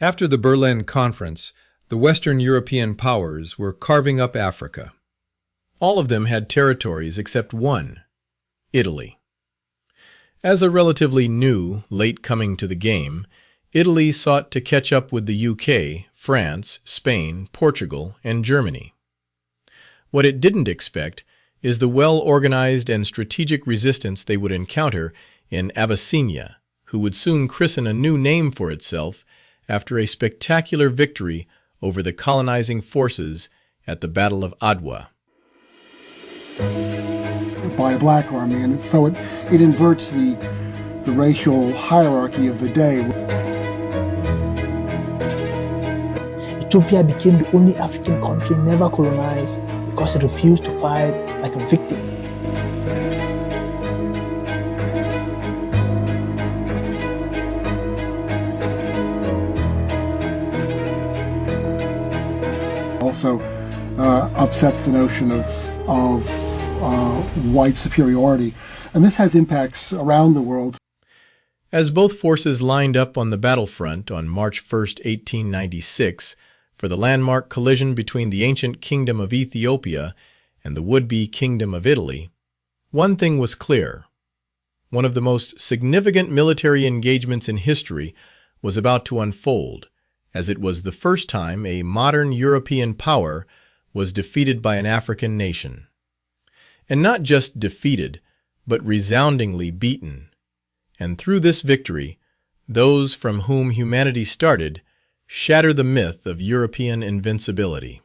After the Berlin Conference, the Western European powers were carving up Africa. All of them had territories except one, Italy. As a relatively new, late coming to the game, Italy sought to catch up with the UK, France, Spain, Portugal, and Germany. What it didn't expect is the well-organized and strategic resistance they would encounter in Abyssinia, who would soon christen a new name for itself after a spectacular victory over the colonizing forces at the Battle of Adwa. By a black army, and so it inverts the racial hierarchy of the day. Ethiopia became the only African country never colonized because it refused to fight like a victim. Also upsets the notion of white superiority, and this has impacts around the world. As both forces lined up on the battlefront on March 1, 1896, for the landmark collision between the ancient kingdom of Ethiopia and the would-be kingdom of Italy, one thing was clear. One of the most significant military engagements in history was about to unfold, as it was the first time a modern European power was defeated by an African nation. And not just defeated, but resoundingly beaten. And through this victory, those from whom humanity started shatter the myth of European invincibility.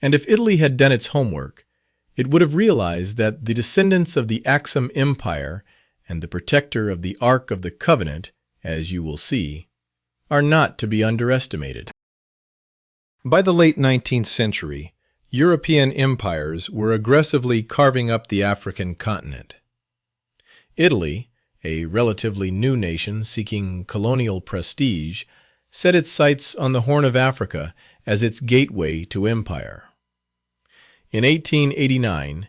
And if Italy had done its homework, it would have realized that the descendants of the Axum Empire and the protector of the Ark of the Covenant, as you will see, are not to be underestimated. By the late 19th century, European empires were aggressively carving up the African continent. Italy, a relatively new nation seeking colonial prestige, set its sights on the Horn of Africa as its gateway to empire. In 1889,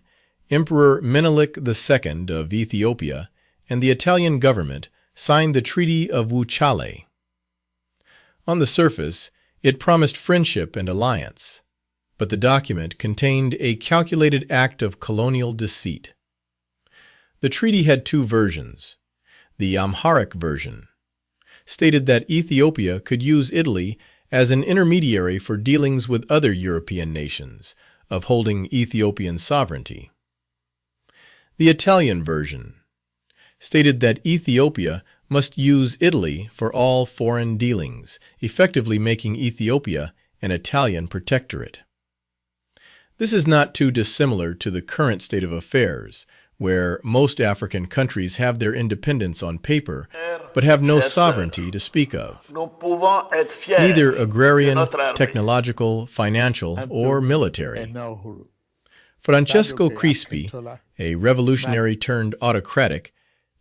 Emperor Menelik II of Ethiopia and the Italian government signed the Treaty of Wuchale. On the surface, it promised friendship and alliance, but the document contained a calculated act of colonial deceit. The treaty had two versions. The Amharic version stated that Ethiopia could use Italy as an intermediary for dealings with other European nations, upholding Ethiopian sovereignty. The Italian version stated that Ethiopia must use Italy for all foreign dealings, effectively making Ethiopia an Italian protectorate. This is not too dissimilar to the current state of affairs, where most African countries have their independence on paper, but have no sovereignty to speak of, neither agrarian, technological, financial, or military. Francesco Crispi, a revolutionary turned autocratic,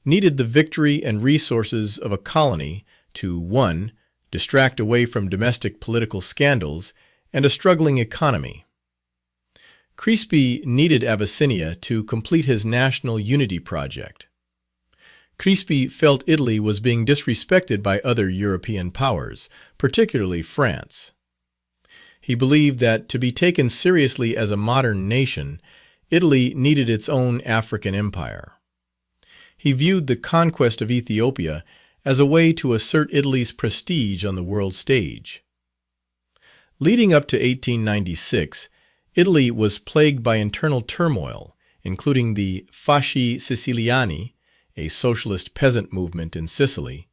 needed the victory and resources of a colony to 1. Distract away from domestic political scandals and a struggling economy. Crispi needed Abyssinia to complete his national unity project. Crispi felt Italy was being disrespected by other European powers, particularly France. He believed that to be taken seriously as a modern nation, Italy needed its own African empire. He viewed the conquest of Ethiopia as a way to assert Italy's prestige on the world stage. Leading up to 1896, Italy was plagued by internal turmoil, including the Fasci Siciliani, a socialist peasant movement in Sicily,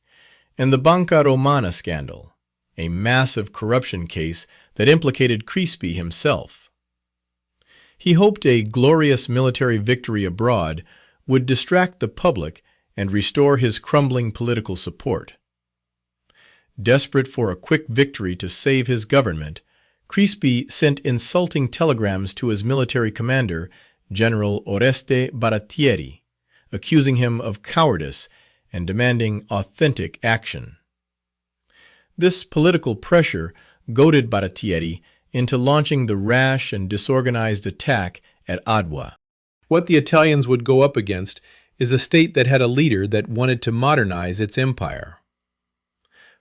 and the Banca Romana scandal, a massive corruption case that implicated Crispi himself. He hoped a glorious military victory abroad would distract the public and restore his crumbling political support. Desperate for a quick victory to save his government, Crispi sent insulting telegrams to his military commander, General Oreste Baratieri, accusing him of cowardice and demanding authentic action. This political pressure goaded Baratieri into launching the rash and disorganized attack at Adwa. What the Italians would go up against is a state that had a leader that wanted to modernize its empire.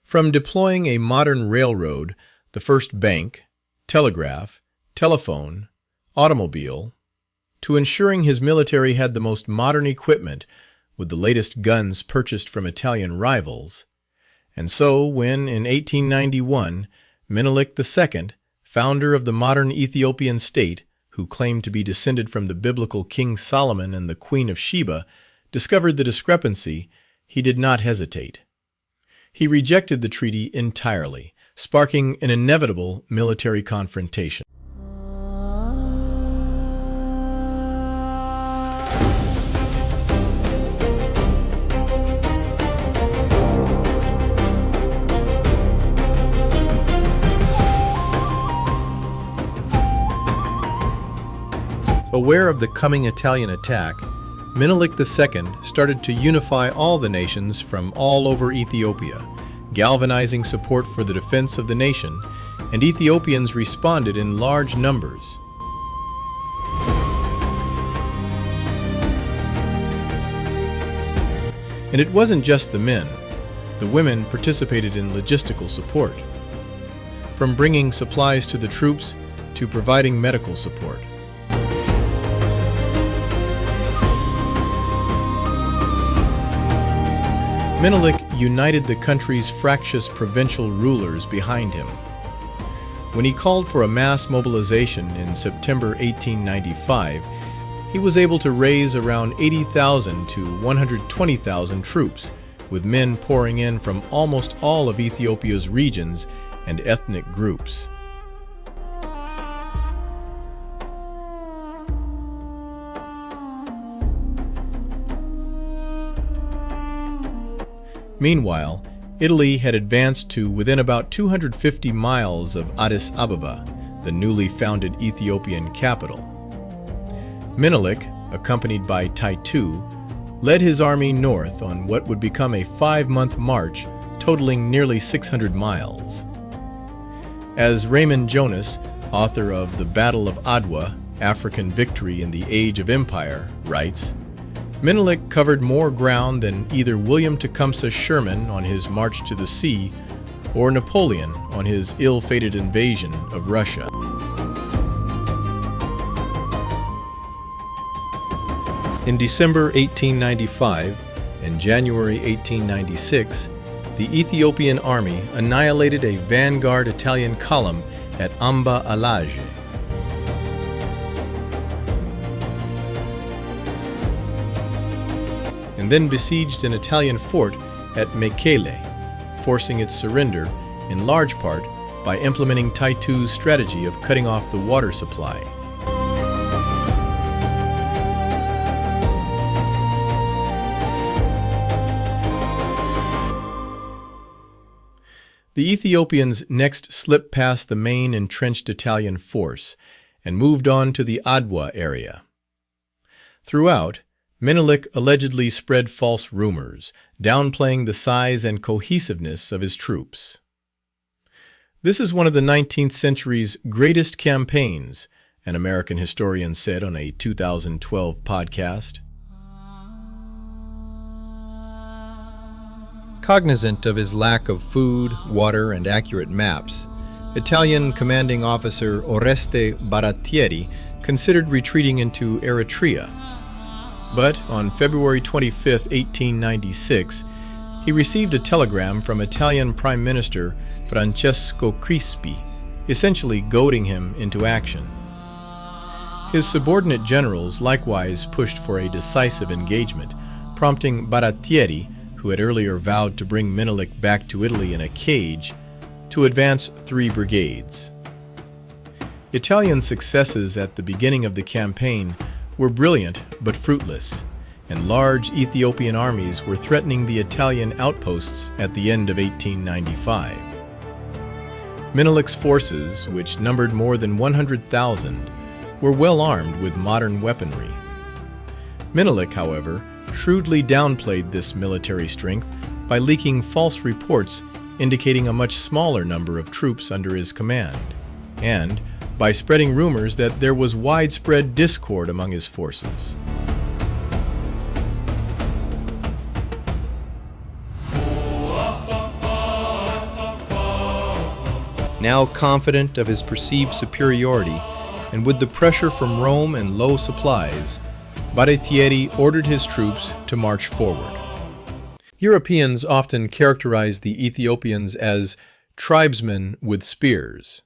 From deploying a modern railroad, the first bank, telegraph, telephone, automobile, to ensuring his military had the most modern equipment with the latest guns purchased from Italian rivals. And so when, in 1891, Menelik II, founder of the modern Ethiopian state, who claimed to be descended from the biblical King Solomon and the Queen of Sheba, discovered the discrepancy, he did not hesitate. He rejected the treaty entirely, sparking an inevitable military confrontation. Aware of the coming Italian attack, Menelik II started to unify all the nations from all over Ethiopia, galvanizing support for the defense of the nation, and Ethiopians responded in large numbers. And it wasn't just the men. The women participated in logistical support, from bringing supplies to the troops to providing medical support. Menelik united the country's fractious provincial rulers behind him. When he called for a mass mobilization in September 1895, he was able to raise around 80,000 to 120,000 troops, with men pouring in from almost all of Ethiopia's regions and ethnic groups. Meanwhile, Italy had advanced to within about 250 miles of Addis Ababa, the newly founded Ethiopian capital. Menelik, accompanied by Taitu, led his army north on what would become a 5-month march totaling nearly 600 miles. As Raymond Jonas, author of The Battle of Adwa, African Victory in the Age of Empire, writes, Menelik covered more ground than either William Tecumseh Sherman on his march to the sea or Napoleon on his ill-fated invasion of Russia. In December 1895 and January 1896, the Ethiopian army annihilated a vanguard Italian column at Amba Alaje. And then besieged an Italian fort at Mekele, forcing its surrender in large part by implementing Taitu's strategy of cutting off the water supply. The Ethiopians next slipped past the main entrenched Italian force and moved on to the Adwa area. Throughout, Menelik allegedly spread false rumors, downplaying the size and cohesiveness of his troops. This is one of the 19th century's greatest campaigns, an American historian said on a 2012 podcast. Cognizant of his lack of food, water, and accurate maps, Italian commanding officer Oreste Baratieri considered retreating into Eritrea. But on February 25, 1896, he received a telegram from Italian Prime Minister Francesco Crispi, essentially goading him into action. His subordinate generals likewise pushed for a decisive engagement, prompting Baratieri, who had earlier vowed to bring Menelik back to Italy in a cage, to advance 3 brigades. Italian successes at the beginning of the campaign were brilliant but fruitless, and large Ethiopian armies were threatening the Italian outposts at the end of 1895. Menelik's forces, which numbered more than 100,000, were well armed with modern weaponry. Menelik, however, shrewdly downplayed this military strength by leaking false reports indicating a much smaller number of troops under his command, and by spreading rumors that there was widespread discord among his forces. Now confident of his perceived superiority, and with the pressure from Rome and low supplies, Baratieri ordered his troops to march forward. Europeans often characterize the Ethiopians as tribesmen with spears.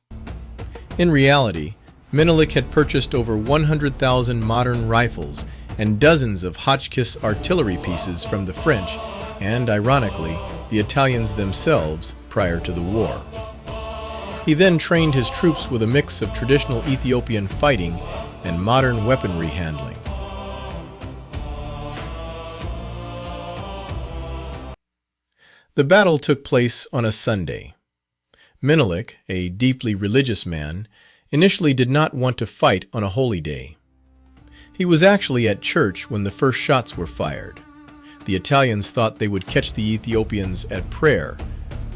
In reality, Menelik had purchased over 100,000 modern rifles and dozens of Hotchkiss artillery pieces from the French and, ironically, the Italians themselves prior to the war. He then trained his troops with a mix of traditional Ethiopian fighting and modern weaponry handling. The battle took place on a Sunday. Menelik, a deeply religious man, initially did not want to fight on a holy day. He was actually at church when the first shots were fired. The Italians thought they would catch the Ethiopians at prayer,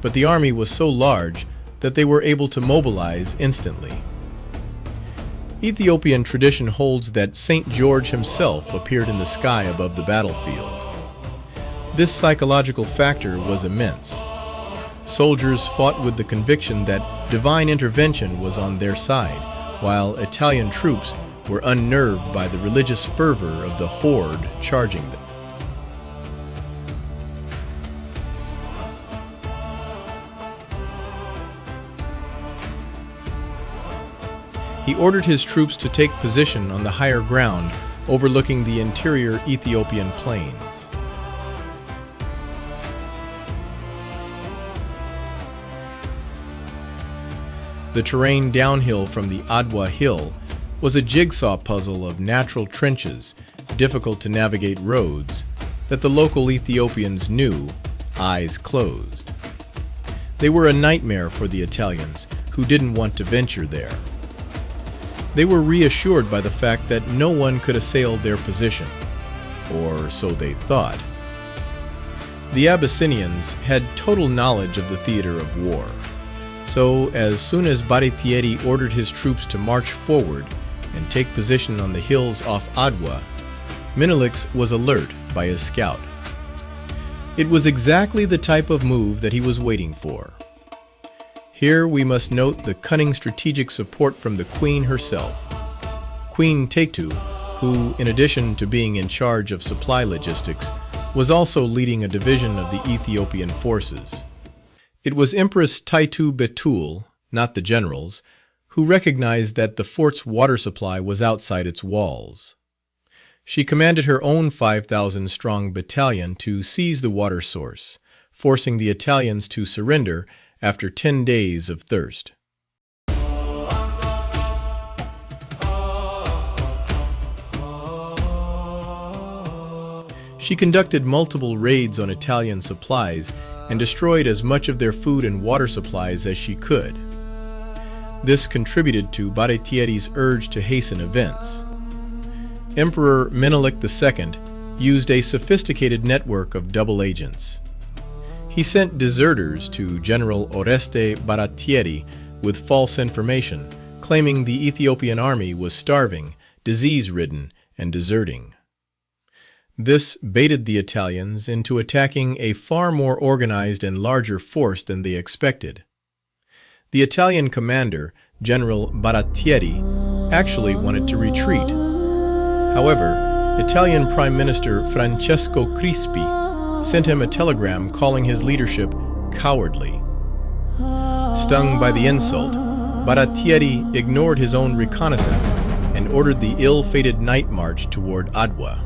but the army was so large that they were able to mobilize instantly. Ethiopian tradition holds that St. George himself appeared in the sky above the battlefield. This psychological factor was immense. Soldiers fought with the conviction that divine intervention was on their side, while Italian troops were unnerved by the religious fervor of the horde charging them. He ordered his troops to take position on the higher ground overlooking the interior Ethiopian plains. The terrain downhill from the Adwa hill was a jigsaw puzzle of natural trenches, difficult to navigate roads, that the local Ethiopians knew, eyes closed. They were a nightmare for the Italians, who didn't want to venture there. They were reassured by the fact that no one could assail their position, or so they thought. The Abyssinians had total knowledge of the theater of war. So, as soon as Baratieri ordered his troops to march forward and take position on the hills off Adwa, Menelik was alert by his scout. It was exactly the type of move that he was waiting for. Here we must note the cunning strategic support from the Queen herself. Queen Tetu, who, in addition to being in charge of supply logistics, was also leading a division of the Ethiopian forces. It was Empress Taitu Betul, not the generals, who recognized that the fort's water supply was outside its walls. She commanded her own 5,000-strong battalion to seize the water source, forcing the Italians to surrender after 10 days of thirst. She conducted multiple raids on Italian supplies and destroyed as much of their food and water supplies as she could. This contributed to Baratieri's urge to hasten events. Emperor Menelik II used a sophisticated network of double agents. He sent deserters to General Oreste Baratieri with false information, claiming the Ethiopian army was starving, disease-ridden, and deserting. This baited the Italians into attacking a far more organized and larger force than they expected. The Italian commander, General Baratieri, actually wanted to retreat. However, Italian Prime Minister Francesco Crispi sent him a telegram calling his leadership cowardly. Stung by the insult, Baratieri ignored his own reconnaissance and ordered the ill-fated night march toward Adwa.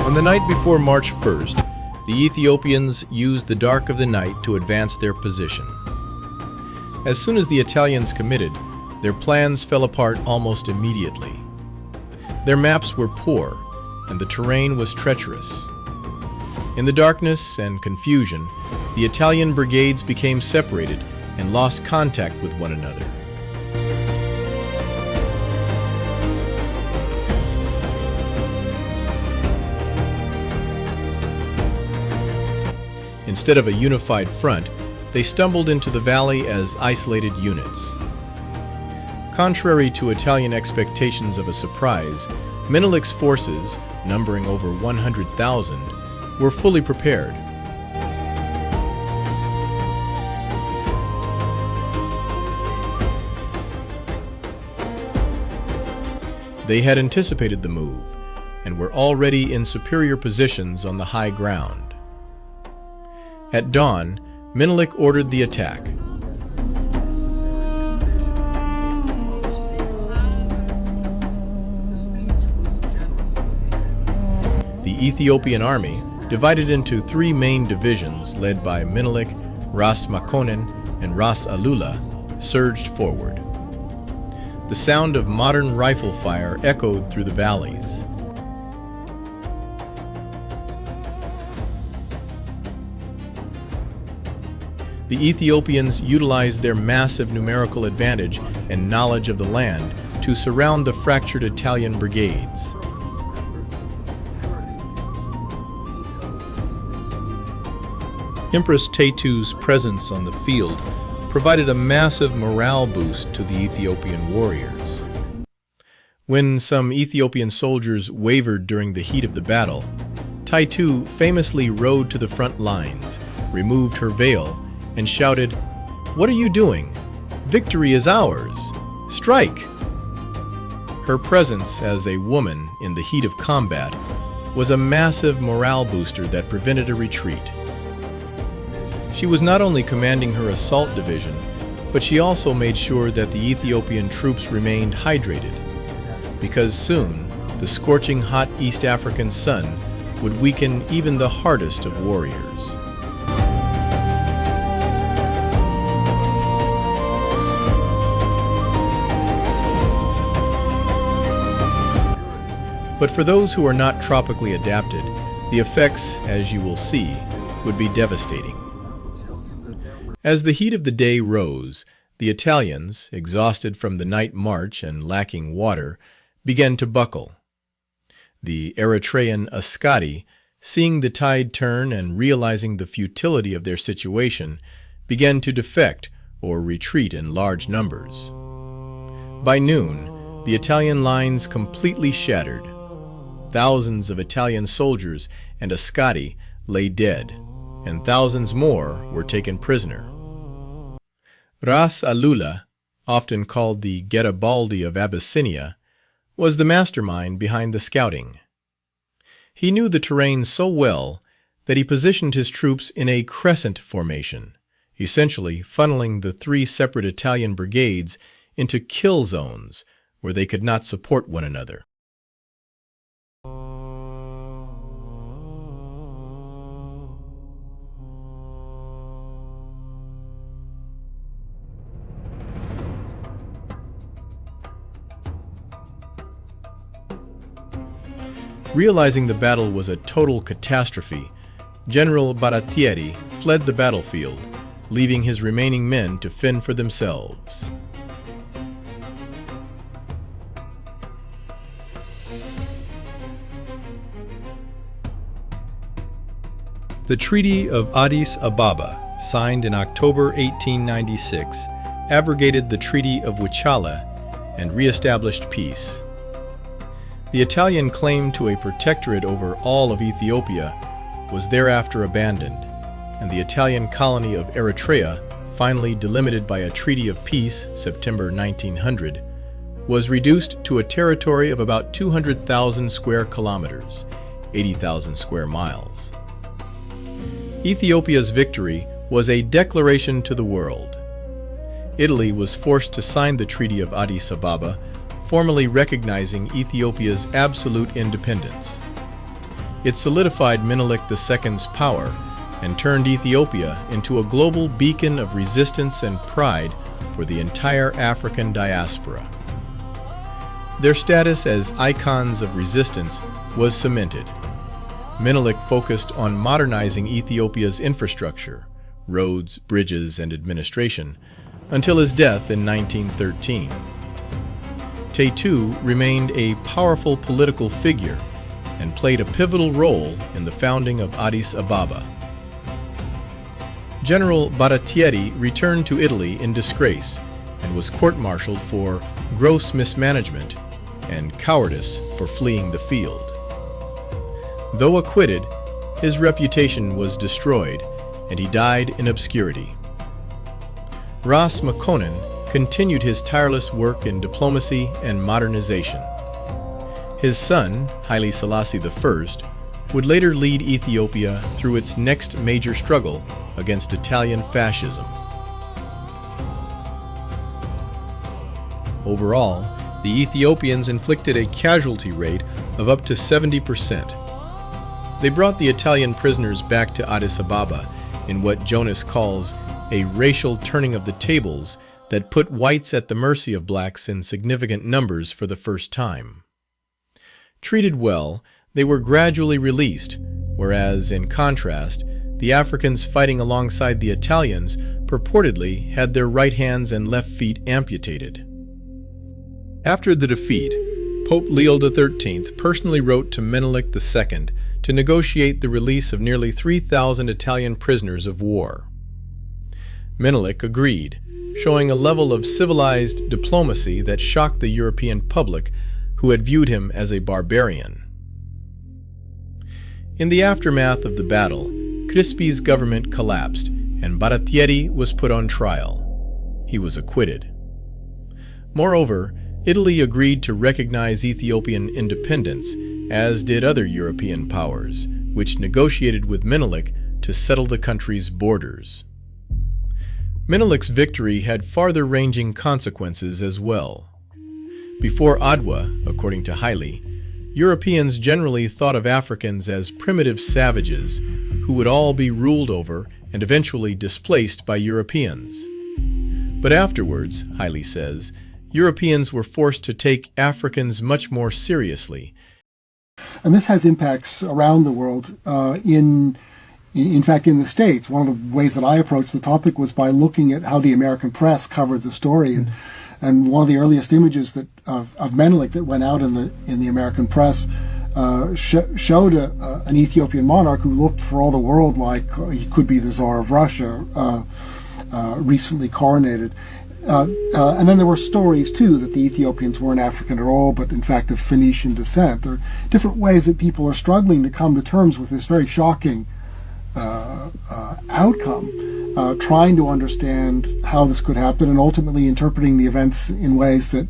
On the night before March 1st, the Ethiopians used the dark of the night to advance their position. As soon as the Italians committed, their plans fell apart almost immediately. Their maps were poor, and the terrain was treacherous. In the darkness and confusion, the Italian brigades became separated and lost contact with one another. Instead of a unified front, they stumbled into the valley as isolated units. Contrary to Italian expectations of a surprise, Menelik's forces, numbering over 100,000, were fully prepared. They had anticipated the move and were already in superior positions on the high ground. At dawn, Menelik ordered the attack. The Ethiopian army, divided into three main divisions led by Menelik, Ras Makonnen, and Ras Alula, surged forward. The sound of modern rifle fire echoed through the valleys. The Ethiopians utilized their massive numerical advantage and knowledge of the land to surround the fractured Italian brigades. Empress Tetu's presence on the field provided a massive morale boost to the Ethiopian warriors. When some Ethiopian soldiers wavered during the heat of the battle, Tetu famously rode to the front lines, removed her veil, and shouted, "What are you doing? Victory is ours! Strike!" Her presence as a woman in the heat of combat was a massive morale booster that prevented a retreat. She was not only commanding her assault division, but she also made sure that the Ethiopian troops remained hydrated, because soon the scorching hot East African sun would weaken even the hardest of warriors. But for those who are not tropically adapted, the effects, as you will see, would be devastating. As the heat of the day rose, the Italians, exhausted from the night march and lacking water, began to buckle. The Eritrean Askari, seeing the tide turn and realizing the futility of their situation, began to defect or retreat in large numbers. By noon, the Italian lines completely shattered. Thousands of Italian soldiers and Askari lay dead, and thousands more were taken prisoner. Ras Alula, often called the Garibaldi of Abyssinia, was the mastermind behind the scouting. He knew the terrain so well that he positioned his troops in a crescent formation, essentially funneling the three separate Italian brigades into kill zones where they could not support one another. Realizing the battle was a total catastrophe, General Baratieri fled the battlefield, leaving his remaining men to fend for themselves. The Treaty of Addis Ababa, signed in October 1896, abrogated the Treaty of Wuchala and re-established peace. The Italian claim to a protectorate over all of Ethiopia was thereafter abandoned, and the Italian colony of Eritrea, finally delimited by a treaty of peace, September 1900, was reduced to a territory of about 200,000 square kilometers, 80,000 square miles. Ethiopia's victory was a declaration to the world. Italy was forced to sign the Treaty of Addis Ababa, formally recognizing Ethiopia's absolute independence. It solidified Menelik II's power and turned Ethiopia into a global beacon of resistance and pride for the entire African diaspora. Their status as icons of resistance was cemented. Menelik focused on modernizing Ethiopia's infrastructure, roads, bridges, and administration, until his death in 1913. Tetu remained a powerful political figure and played a pivotal role in the founding of Addis Ababa. General Baratieri returned to Italy in disgrace and was court-martialed for gross mismanagement and cowardice for fleeing the field. Though acquitted, his reputation was destroyed, and he died in obscurity. Ras Makonnen continued his tireless work in diplomacy and modernization. His son, Haile Selassie I, would later lead Ethiopia through its next major struggle against Italian fascism. Overall, the Ethiopians inflicted a casualty rate of up to 70%. They brought the Italian prisoners back to Addis Ababa in what Jonas calls a racial turning of the tables that put whites at the mercy of blacks in significant numbers for the first time. Treated well, they were gradually released, whereas, in contrast, the Africans fighting alongside the Italians purportedly had their right hands and left feet amputated. After the defeat, Pope Leo XIII personally wrote to Menelik II to negotiate the release of nearly 3,000 Italian prisoners of war. Menelik agreed, showing a level of civilized diplomacy that shocked the European public, who had viewed him as a barbarian. In the aftermath of the battle, Crispi's government collapsed, and Baratieri was put on trial. He was acquitted. Moreover, Italy agreed to recognize Ethiopian independence, as did other European powers, which negotiated with Menelik to settle the country's borders. Menelik's victory had farther-ranging consequences as well. Before Adwa, according to Haile, Europeans generally thought of Africans as primitive savages who would all be ruled over and eventually displaced by Europeans. But afterwards, Haile says, Europeans were forced to take Africans much more seriously. And this has impacts around the world. In fact, in the States, one of the ways that I approached the topic was by looking at how the American press covered the story. And one of the earliest images of Menelik that went out in the American press showed an Ethiopian monarch who looked for all the world like he could be the Tsar of Russia, recently coronated. And then there were stories, too, that the Ethiopians weren't African at all, but in fact of Phoenician descent. There are different ways that people are struggling to come to terms with this very shocking outcome, trying to understand how this could happen, and ultimately interpreting the events in ways that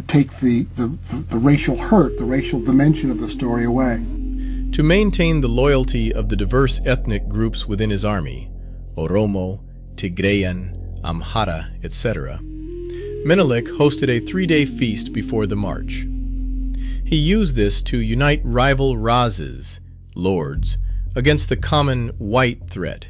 take the racial hurt, the racial dimension of the story away. To maintain the loyalty of the diverse ethnic groups within his army, Oromo, Tigrayan, Amhara, etc., Menelik hosted a 3-day feast before the march. He used this to unite rival Razes, lords, against the common white threat,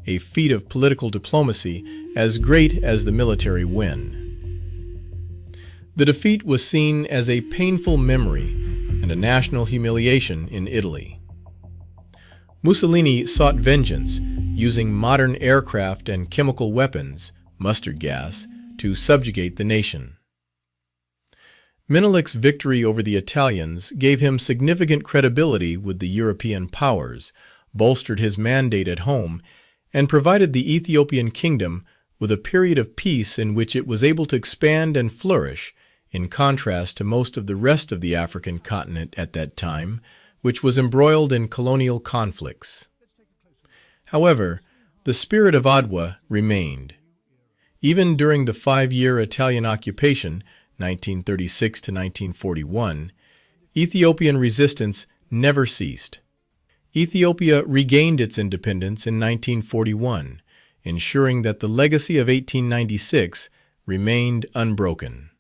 a feat of political diplomacy as great as the military win. The defeat was seen as a painful memory and a national humiliation in Italy. Mussolini sought vengeance, using modern aircraft and chemical weapons, mustard gas, to subjugate the nation. Menelik's victory over the Italians gave him significant credibility with the European powers, bolstered his mandate at home, and provided the Ethiopian kingdom with a period of peace in which it was able to expand and flourish, in contrast to most of the rest of the African continent at that time, which was embroiled in colonial conflicts. However, the spirit of Adwa remained. Even during the 5-year Italian occupation, 1936 to 1941, Ethiopian resistance never ceased. Ethiopia regained its independence in 1941, ensuring that the legacy of 1896 remained unbroken.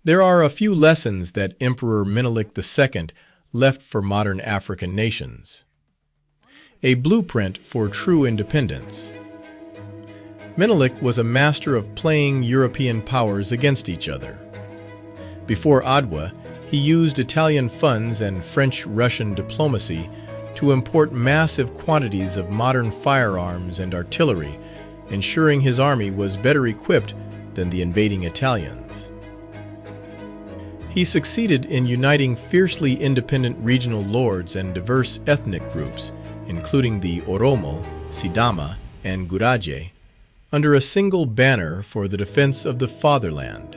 There are a few lessons that Emperor Menelik II left for modern African nations. A blueprint for true independence. Menelik was a master of playing European powers against each other. Before Adwa, he used Italian funds and French-Russian diplomacy to import massive quantities of modern firearms and artillery, ensuring his army was better equipped than the invading Italians. He succeeded in uniting fiercely independent regional lords and diverse ethnic groups, including the Oromo, Sidama, and Guraje, under a single banner for the defense of the fatherland.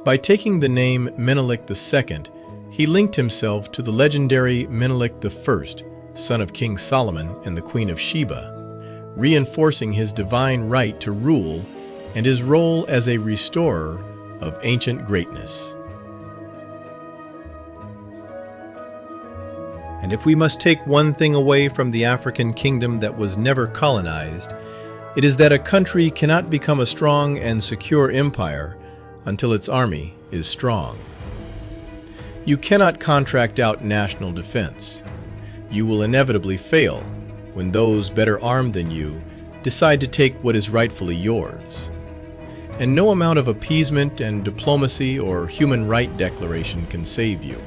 By taking the name Menelik II, he linked himself to the legendary Menelik I, son of King Solomon and the Queen of Sheba, reinforcing his divine right to rule and his role as a restorer of ancient greatness. And if we must take one thing away from the African kingdom that was never colonized, it is that a country cannot become a strong and secure empire until its army is strong. You cannot contract out national defense. You will inevitably fail when those better armed than you decide to take what is rightfully yours. And no amount of appeasement and diplomacy or human right declaration can save you.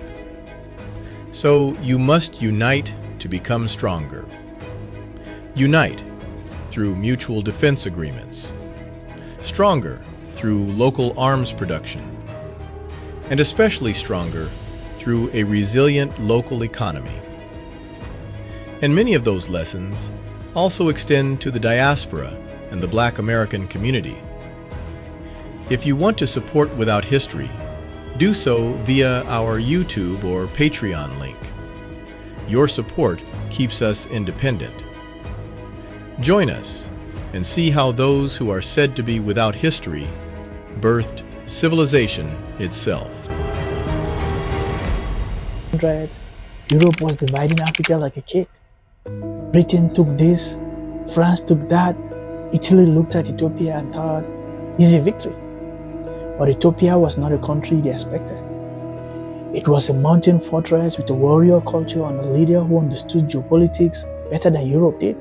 So you must unite to become stronger. Unite through mutual defense agreements. Stronger through local arms production. And especially stronger through a resilient local economy. And many of those lessons also extend to the diaspora and the Black American community. If you want to support Without History, do so via our YouTube or Patreon link. Your support keeps us independent. Join us and see how those who are said to be without history birthed civilization itself. Europe was dividing Africa like a cake. Britain took this, France took that, Italy looked at Ethiopia and thought, easy victory. But Ethiopia was not a country they expected. It was a mountain fortress with a warrior culture and a leader who understood geopolitics better than Europe did.